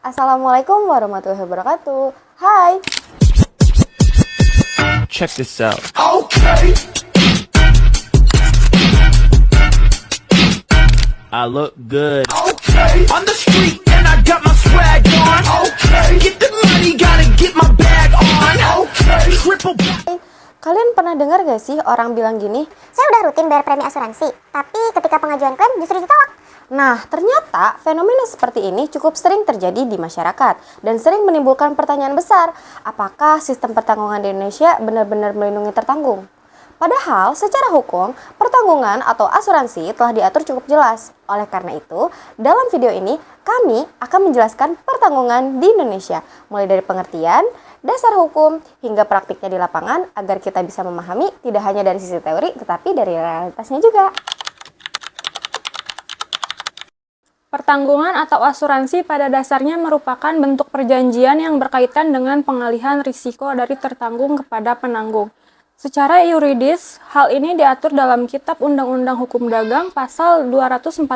Assalamualaikum warahmatullahi wabarakatuh. Hai. Check this out. Okay. I look good. Okay. On the street and I got my swag on. Okay. Get the money, gotta get my bag on. Okay. Triple. Kalian pernah dengar gak sih orang bilang gini? Saya udah rutin bayar premi asuransi, tapi ketika pengajuan klaim justru ditolak. Nah, ternyata fenomena seperti ini cukup sering terjadi di masyarakat dan sering menimbulkan pertanyaan besar, apakah sistem pertanggungan di Indonesia benar-benar melindungi tertanggung? Padahal secara hukum, pertanggungan atau asuransi telah diatur cukup jelas. Oleh karena itu, dalam video ini kami akan menjelaskan pertanggungan di Indonesia, mulai dari pengertian, dasar hukum, hingga praktiknya di lapangan agar kita bisa memahami tidak hanya dari sisi teori, tetapi dari realitasnya juga. Pertanggungan atau asuransi pada dasarnya merupakan bentuk perjanjian yang berkaitan dengan pengalihan risiko dari tertanggung kepada penanggung. Secara yuridis, hal ini diatur dalam Kitab Undang-Undang Hukum Dagang pasal 246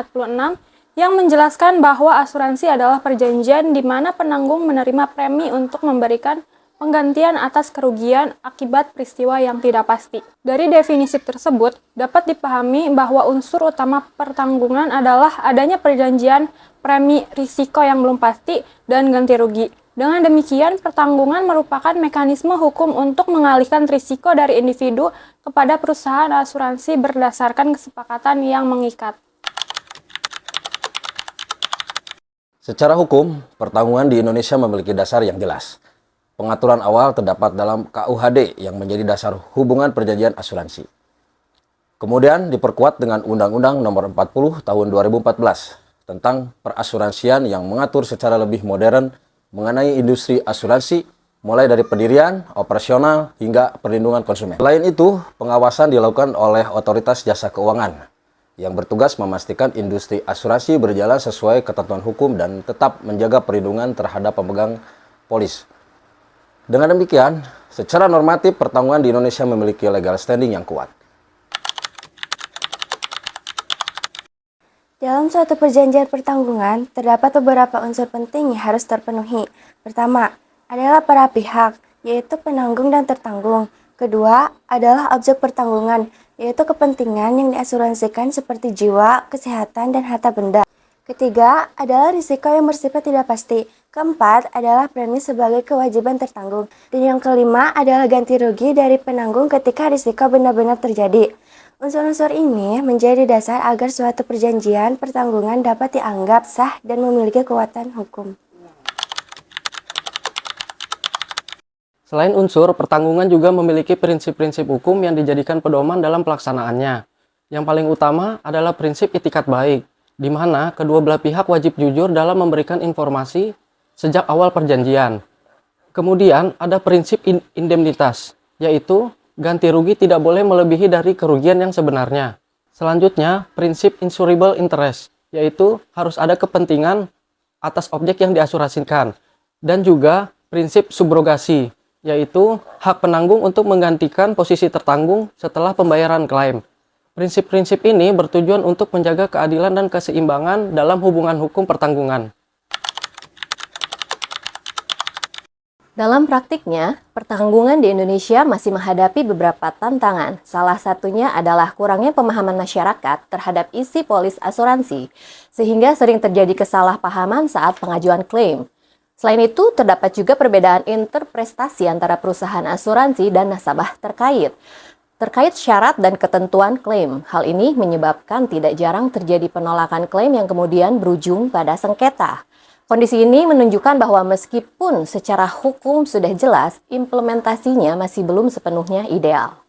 yang menjelaskan bahwa asuransi adalah perjanjian di mana penanggung menerima premi untuk memberikan penggantian atas kerugian akibat peristiwa yang tidak pasti. Dari definisi tersebut, dapat dipahami bahwa unsur utama pertanggungan adalah adanya perjanjian premi risiko yang belum pasti dan ganti rugi. Dengan demikian, pertanggungan merupakan mekanisme hukum untuk mengalihkan risiko dari individu kepada perusahaan asuransi berdasarkan kesepakatan yang mengikat. Secara hukum, pertanggungan di Indonesia memiliki dasar yang jelas. Pengaturan awal terdapat dalam KUHD yang menjadi dasar hubungan perjanjian asuransi. Kemudian diperkuat dengan Undang-Undang Nomor 40 Tahun 2014 tentang perasuransian yang mengatur secara lebih modern mengenai industri asuransi mulai dari pendirian, operasional, hingga perlindungan konsumen. Selain itu, pengawasan dilakukan oleh Otoritas Jasa Keuangan yang bertugas memastikan industri asuransi berjalan sesuai ketentuan hukum dan tetap menjaga perlindungan terhadap pemegang polis. Dengan demikian, secara normatif pertanggungan di Indonesia memiliki legal standing yang kuat. Dalam suatu perjanjian pertanggungan, terdapat beberapa unsur penting yang harus terpenuhi. Pertama, adalah para pihak, yaitu penanggung dan tertanggung. Kedua, adalah objek pertanggungan, yaitu kepentingan yang diasuransikan seperti jiwa, kesehatan, dan harta benda. Ketiga, adalah risiko yang bersifat tidak pasti. Keempat, adalah premi sebagai kewajiban tertanggung. Dan yang kelima, adalah ganti rugi dari penanggung ketika risiko benar-benar terjadi. Unsur-unsur ini menjadi dasar agar suatu perjanjian pertanggungan dapat dianggap sah dan memiliki kekuatan hukum. Selain unsur, pertanggungan juga memiliki prinsip-prinsip hukum yang dijadikan pedoman dalam pelaksanaannya. Yang paling utama adalah prinsip itikat baik, di mana kedua belah pihak wajib jujur dalam memberikan informasi sejak awal perjanjian. Kemudian ada prinsip indemnitas, yaitu ganti rugi tidak boleh melebihi dari kerugian yang sebenarnya. Selanjutnya, prinsip insurable interest, yaitu harus ada kepentingan atas objek yang diasuransikan. Dan juga prinsip subrogasi, yaitu hak penanggung untuk menggantikan posisi tertanggung setelah pembayaran klaim. Prinsip-prinsip ini bertujuan untuk menjaga keadilan dan keseimbangan dalam hubungan hukum pertanggungan. Dalam praktiknya, pertanggungan di Indonesia masih menghadapi beberapa tantangan. Salah satunya adalah kurangnya pemahaman masyarakat terhadap isi polis asuransi, sehingga sering terjadi kesalahpahaman saat pengajuan klaim. Selain itu, terdapat juga perbedaan interpretasi antara perusahaan asuransi dan nasabah terkait syarat dan ketentuan klaim. Hal ini menyebabkan tidak jarang terjadi penolakan klaim yang kemudian berujung pada sengketa. Kondisi ini menunjukkan bahwa meskipun secara hukum sudah jelas, implementasinya masih belum sepenuhnya ideal.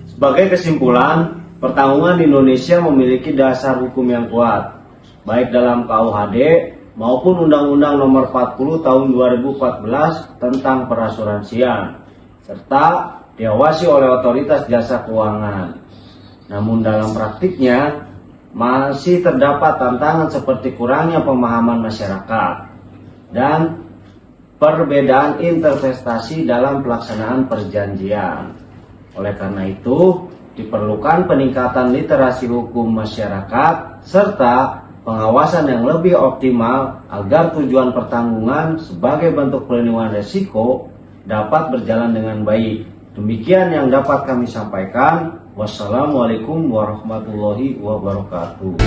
Sebagai kesimpulan, pertanggungan di Indonesia memiliki dasar hukum yang kuat, baik dalam KUHD maupun Undang-Undang Nomor 40 Tahun 2014 tentang perasuransian, serta diawasi oleh Otoritas Jasa Keuangan. Namun dalam praktiknya, masih terdapat tantangan seperti kurangnya pemahaman masyarakat dan perbedaan interpretasi dalam pelaksanaan perjanjian. Oleh karena itu, diperlukan peningkatan literasi hukum masyarakat serta pengawasan yang lebih optimal agar tujuan pertanggungan sebagai bentuk perlindungan risiko dapat berjalan dengan baik. Demikian yang dapat kami sampaikan. Wassalamualaikum warahmatullahi wabarakatuh.